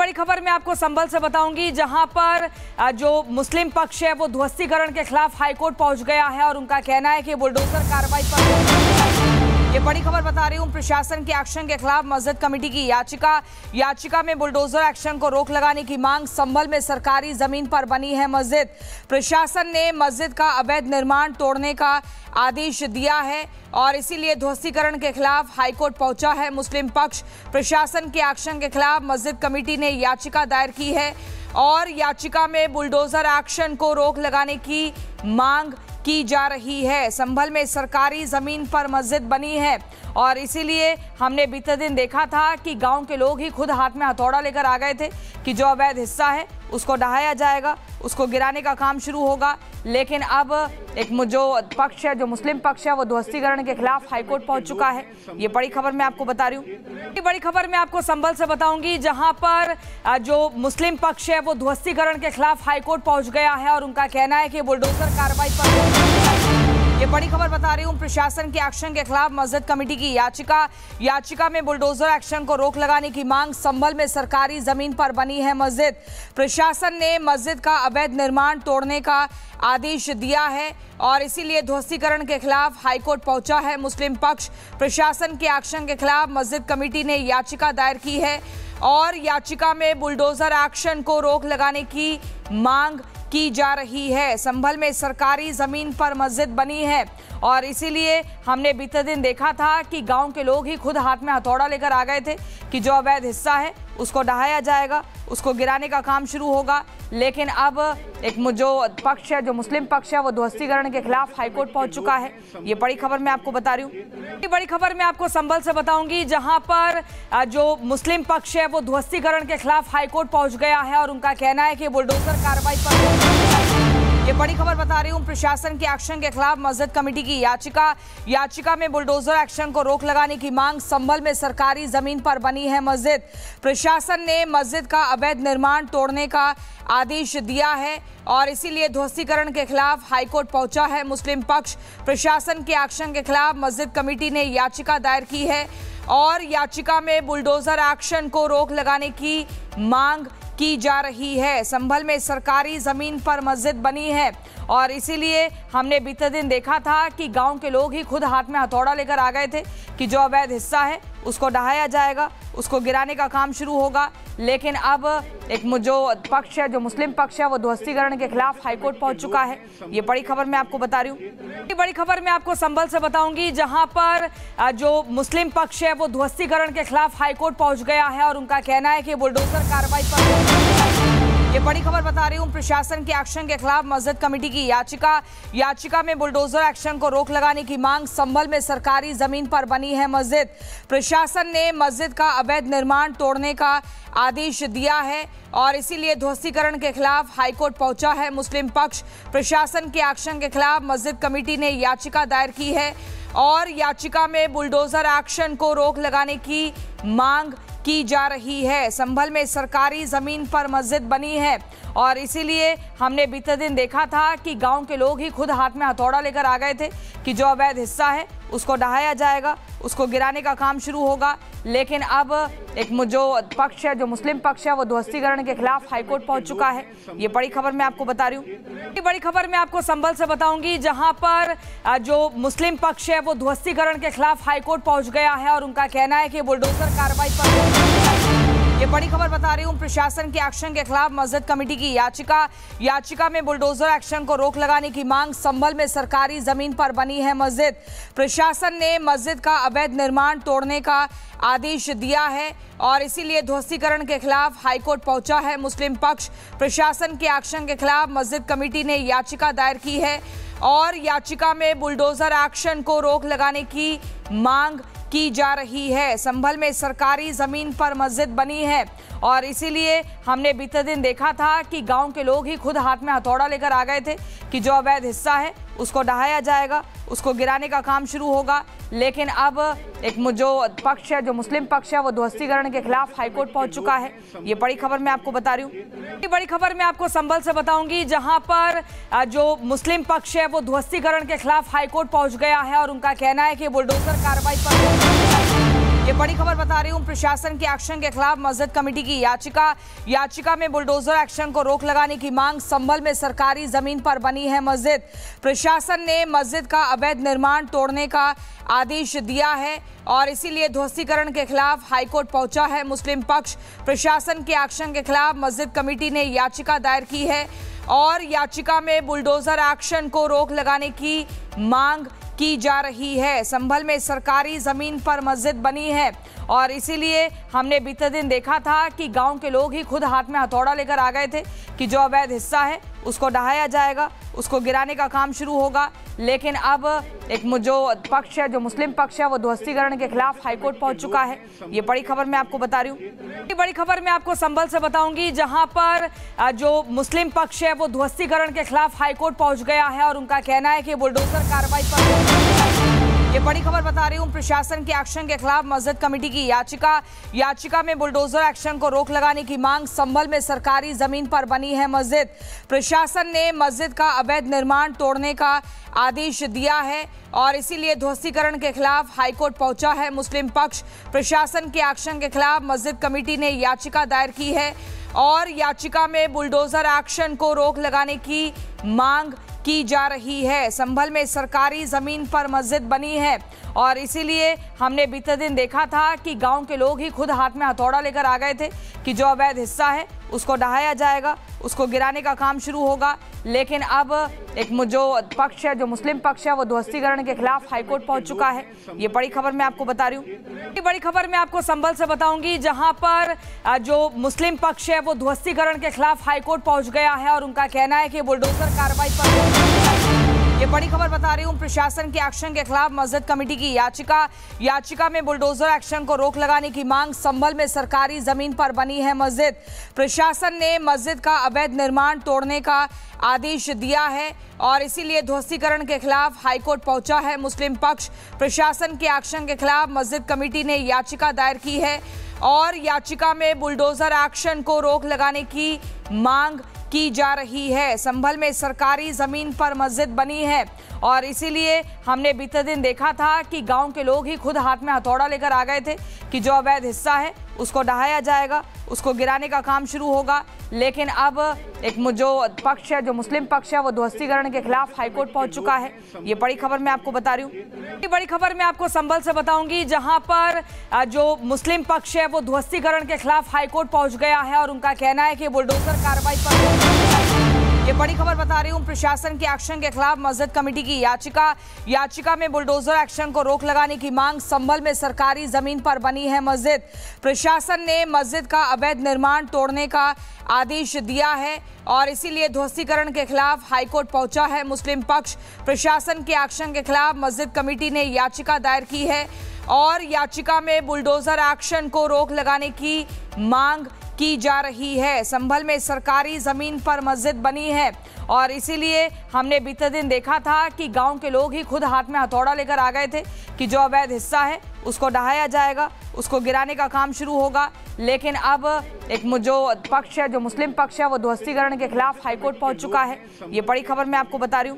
बड़ी खबर मैं आपको संभल से बताऊंगी, जहां पर जो मुस्लिम पक्ष है वो ध्वस्तीकरण के खिलाफ हाईकोर्ट पहुंच गया है और उनका कहना है कि बुलडोजर कार्रवाई पर ये बड़ी खबर बता रही हूं। प्रशासन के एक्शन के खिलाफ मस्जिद कमेटी की याचिका में बुलडोजर एक्शन को रोक लगाने की मांग। संभल में सरकारी जमीन पर बनी है मस्जिद। प्रशासन ने मस्जिद का अवैध निर्माण तोड़ने का आदेश दिया है और इसीलिए ध्वस्तीकरण के खिलाफ हाईकोर्ट पहुंचा है मुस्लिम पक्ष। प्रशासन के एक्शन के खिलाफ मस्जिद कमेटी ने याचिका दायर की है और याचिका में बुलडोजर एक्शन को रोक लगाने की मांग की जा रही है। संभल में सरकारी जमीन पर मस्जिद बनी है और इसीलिए हमने बीते दिन देखा था कि गांव के लोग ही खुद हाथ में हथौड़ा लेकर आ गए थे कि जो अवैध हिस्सा है उसको ढहाया जाएगा, उसको गिराने का काम शुरू होगा। लेकिन अब एक जो पक्ष है, जो मुस्लिम पक्ष है, वो ध्वस्तीकरण के खिलाफ हाईकोर्ट पहुंच चुका है। ये बड़ी खबर मैं आपको बता रही हूँ। ये बड़ी खबर मैं आपको संभल से बताऊंगी, जहां पर जो मुस्लिम पक्ष है वो ध्वस्तीकरण के खिलाफ हाईकोर्ट पहुंच गया है और उनका कहना है कि बुलडोजर कार्रवाई पर ये बड़ी खबर बता रही हूं। प्रशासन के एक्शन के खिलाफ मस्जिद कमेटी की याचिका में बुलडोजर एक्शन को रोक लगाने की मांग। संभल में सरकारी जमीन पर बनी है मस्जिद। प्रशासन ने मस्जिद का अवैध निर्माण तोड़ने का आदेश दिया है और इसीलिए ध्वस्तीकरण के खिलाफ हाईकोर्ट पहुंचा है मुस्लिम पक्ष। प्रशासन के एक्शन के खिलाफ मस्जिद कमेटी ने याचिका दायर की है और याचिका में बुलडोजर एक्शन को रोक लगाने की मांग की जा रही है। संभल में सरकारी जमीन पर मस्जिद बनी है और इसीलिए हमने बीते दिन देखा था कि गांव के लोग ही खुद हाथ में हथौड़ा लेकर आ गए थे कि जो अवैध हिस्सा है उसको ढहाया जाएगा, उसको गिराने का काम शुरू होगा। लेकिन अब एक जो पक्ष है, जो मुस्लिम पक्ष है, वो ध्वस्तीकरण के खिलाफ हाईकोर्ट पहुंच चुका है। ये बड़ी खबर मैं आपको बता रही हूँ। ये बड़ी खबर मैं आपको संभल से बताऊंगी, जहां पर जो मुस्लिम पक्ष है वो ध्वस्तीकरण के खिलाफ हाईकोर्ट पहुंच गया है और उनका कहना है कि बुलडोजर कार्रवाई पर ये बड़ी खबर बता रही हूं। प्रशासन के एक्शन के खिलाफ मस्जिद कमेटी की याचिका में बुलडोजर एक्शन को रोक लगाने की मांग। संभल में सरकारी जमीन पर बनी है मस्जिद। प्रशासन ने मस्जिद का अवैध निर्माण तोड़ने का आदेश दिया है और इसीलिए ध्वस्तीकरण के खिलाफ हाईकोर्ट पहुंचा है मुस्लिम पक्ष। प्रशासन के एक्शन के खिलाफ मस्जिद कमेटी ने याचिका दायर की है और याचिका में बुलडोजर एक्शन को रोक लगाने की मांग की जा रही है। संभल में सरकारी जमीन पर मस्जिद बनी है और इसीलिए हमने बीते दिन देखा था कि गांव के लोग ही खुद हाथ में हथौड़ा लेकर आ गए थे कि जो अवैध हिस्सा है उसको ढहाया जाएगा, उसको गिराने का काम शुरू होगा। लेकिन अब एक जो पक्ष है, जो मुस्लिम पक्ष है, वो ध्वस्तीकरण के खिलाफ हाईकोर्ट पहुंच चुका है। ये बड़ी खबर मैं आपको बता रही हूँ। ये बड़ी खबर मैं आपको संभल से बताऊंगी, जहां पर जो मुस्लिम पक्ष है वो ध्वस्तीकरण के खिलाफ हाईकोर्ट पहुंच गया है और उनका कहना है कि बुलडोजर कार्रवाई पर ये बड़ी खबर बता रही हूं। प्रशासन के एक्शन के खिलाफ मस्जिद कमेटी की याचिका में बुलडोजर एक्शन को रोक लगाने की मांग। संभल में सरकारी जमीन पर बनी है मस्जिद। प्रशासन ने मस्जिद का अवैध निर्माण तोड़ने का आदेश दिया है और इसीलिए ध्वस्तीकरण के खिलाफ हाईकोर्ट पहुंचा है मुस्लिम पक्ष। प्रशासन के एक्शन के खिलाफ मस्जिद कमेटी ने याचिका दायर की है और याचिका में बुलडोजर एक्शन को रोक लगाने की मांग की जा रही है। संभल में सरकारी जमीन पर मस्जिद बनी है और इसीलिए हमने बीते दिन देखा था कि गांव के लोग ही खुद हाथ में हथौड़ा लेकर आ गए थे कि जो अवैध हिस्सा है उसको ढहाया जाएगा, उसको गिराने का काम शुरू होगा। लेकिन अब एक जो पक्ष है, जो मुस्लिम पक्ष है, वो ध्वस्तीकरण के खिलाफ हाईकोर्ट पहुंच चुका है। ये बड़ी खबर मैं आपको बता रही हूँ। ये बड़ी खबर मैं आपको संभल से बताऊंगी, जहां पर जो मुस्लिम पक्ष है वो ध्वस्तीकरण के खिलाफ हाईकोर्ट पहुंच गया है और उनका कहना है कि बुलडोजर कार्रवाई पर ये बड़ी खबर बता रही हूं। प्रशासन के एक्शन के खिलाफ मस्जिद कमेटी की याचिका में बुलडोजर एक्शन को रोक लगाने की मांग। संभल में सरकारी जमीन पर बनी है मस्जिद। प्रशासन ने मस्जिद का अवैध निर्माण तोड़ने का आदेश दिया है और इसीलिए ध्वस्तीकरण के खिलाफ हाईकोर्ट पहुंचा है मुस्लिम पक्ष। प्रशासन के एक्शन के खिलाफ मस्जिद कमेटी ने याचिका दायर की है और याचिका में बुलडोजर एक्शन को रोक लगाने की मांग की जा रही है। संभल में सरकारी जमीन पर मस्जिद बनी है और इसीलिए हमने बीते दिन देखा था कि गांव के लोग ही खुद हाथ में हथौड़ा लेकर आ गए थे कि जो अवैध हिस्सा है उसको ढहाया जाएगा, उसको गिराने का काम शुरू होगा। लेकिन अब एक जो पक्ष है, जो मुस्लिम पक्ष है, वो ध्वस्तीकरण के खिलाफ हाईकोर्ट पहुंच चुका है। ये बड़ी खबर मैं आपको बता रही हूँ। ये बड़ी खबर मैं आपको संभल से बताऊंगी, जहां पर जो मुस्लिम पक्ष है वो ध्वस्तीकरण के खिलाफ हाईकोर्ट पहुंच गया है और उनका कहना है कि बुलडोजर कार्रवाई पर ये बड़ी खबर बता रही हूं, प्रशासन के एक्शन के खिलाफ मस्जिद कमेटी की याचिका में बुलडोजर एक्शन को रोक लगाने की मांग। संभल में सरकारी जमीन पर बनी है मस्जिद। प्रशासन ने मस्जिद का अवैध निर्माण तोड़ने का आदेश दिया है और इसीलिए ध्वस्तीकरण के खिलाफ हाईकोर्ट पहुंचा है मुस्लिम पक्ष। प्रशासन के एक्शन के खिलाफ मस्जिद कमेटी ने याचिका दायर की है और याचिका में बुलडोजर एक्शन को रोक लगाने की मांग की जा रही है। संभल में सरकारी जमीन पर मस्जिद बनी है और इसीलिए हमने बीते दिन देखा था कि गांव के लोग ही खुद हाथ में हथौड़ा लेकर आ गए थे कि जो अवैध हिस्सा है उसको ढहाया जाएगा, उसको गिराने का काम शुरू होगा। लेकिन अब एक जो पक्ष है, जो मुस्लिम पक्ष है, वो ध्वस्तीकरण के खिलाफ हाईकोर्ट पहुंच चुका है। ये बड़ी खबर मैं आपको बता रही हूँ। ये बड़ी खबर मैं आपको संभल से बताऊंगी, जहां पर जो मुस्लिम पक्ष है वो ध्वस्तीकरण के खिलाफ हाईकोर्ट पहुंच गया है और उनका कहना है कि बुलडोजर कार्रवाई पर। ये बड़ी खबर बता रही हूं, प्रशासन के एक्शन के खिलाफ मस्जिद कमेटी की याचिका में बुलडोजर एक्शन को रोक लगाने की मांग। संभल में सरकारी जमीन पर बनी है मस्जिद। प्रशासन ने मस्जिद का अवैध निर्माण तोड़ने का आदेश दिया है और इसीलिए ध्वस्तीकरण के खिलाफ हाईकोर्ट पहुंचा है मुस्लिम पक्ष। प्रशासन के एक्शन के खिलाफ मस्जिद कमेटी ने याचिका दायर की है और याचिका में बुलडोजर एक्शन को रोक लगाने की मांग की जा रही है। संभल में सरकारी जमीन पर मस्जिद बनी है और इसीलिए हमने बीते दिन देखा था कि गांव के लोग ही खुद हाथ में हथौड़ा लेकर आ गए थे कि जो अवैध हिस्सा है उसको ढहाया जाएगा, उसको गिराने का काम शुरू होगा। लेकिन अब एक जो पक्ष है, जो मुस्लिम पक्ष है, वो ध्वस्तीकरण के खिलाफ हाईकोर्ट पहुंच चुका है। ये बड़ी खबर मैं आपको बता रही हूँ। ये बड़ी खबर मैं आपको संभल से बताऊंगी, जहां पर जो मुस्लिम पक्ष है वो ध्वस्तीकरण के खिलाफ हाईकोर्ट पहुंच गया है और उनका कहना है कि बुलडोजर कार्रवाई पर। ये बड़ी खबर बता रही हूं, प्रशासन के एक्शन के खिलाफ मस्जिद कमेटी की याचिका में बुलडोजर एक्शन को रोक लगाने की मांग। संभल में सरकारी जमीन पर बनी है मस्जिद। प्रशासन ने मस्जिद का अवैध निर्माण तोड़ने का आदेश दिया है और इसीलिए ध्वस्तीकरण के खिलाफ हाईकोर्ट पहुंचा है मुस्लिम पक्ष। प्रशासन के एक्शन के खिलाफ मस्जिद कमेटी ने याचिका दायर की है और याचिका में बुलडोजर एक्शन को रोक लगाने की मांग की जा रही है। संभल में सरकारी जमीन पर मस्जिद बनी है और इसीलिए हमने बीते दिन देखा था कि गांव के लोग ही खुद हाथ में हथौड़ा लेकर आ गए थे कि जो अवैध हिस्सा है उसको ढहाया जाएगा, उसको गिराने का काम शुरू होगा। लेकिन अब एक जो पक्ष है, जो मुस्लिम पक्ष है, वो ध्वस्तीकरण के खिलाफ हाईकोर्ट पहुंच चुका है। ये बड़ी खबर मैं आपको बता रही हूँ। ये बड़ी खबर मैं आपको संभल से बताऊंगी, जहां पर जो मुस्लिम पक्ष है वो ध्वस्तीकरण के खिलाफ हाईकोर्ट पहुंच गया है और उनका कहना है कि बुलडोजर कार्रवाई पर। ये बड़ी खबर बता रही हूं, प्रशासन के एक्शन के खिलाफ मस्जिद कमेटी की याचिका में बुलडोजर एक्शन को रोक लगाने की मांग। संभल में सरकारी जमीन पर बनी है मस्जिद। प्रशासन ने मस्जिद का अवैध निर्माण तोड़ने का आदेश दिया है और इसीलिए ध्वस्तीकरण के खिलाफ हाईकोर्ट पहुंचा है मुस्लिम पक्ष। प्रशासन के एक्शन के खिलाफ मस्जिद कमेटी ने याचिका दायर की है और याचिका में बुलडोजर एक्शन को रोक लगाने की मांग की जा रही है। संभल में सरकारी जमीन पर मस्जिद बनी है और इसीलिए हमने बीते दिन देखा था कि गांव के लोग ही खुद हाथ में हथौड़ा लेकर आ गए थे कि जो अवैध हिस्सा है उसको ढहाया जाएगा, उसको गिराने का काम शुरू होगा। लेकिन अब एक जो पक्ष है, जो मुस्लिम पक्ष है, वो ध्वस्तीकरण के खिलाफ हाईकोर्ट पहुंच चुका है। ये बड़ी खबर मैं आपको बता रही हूँ।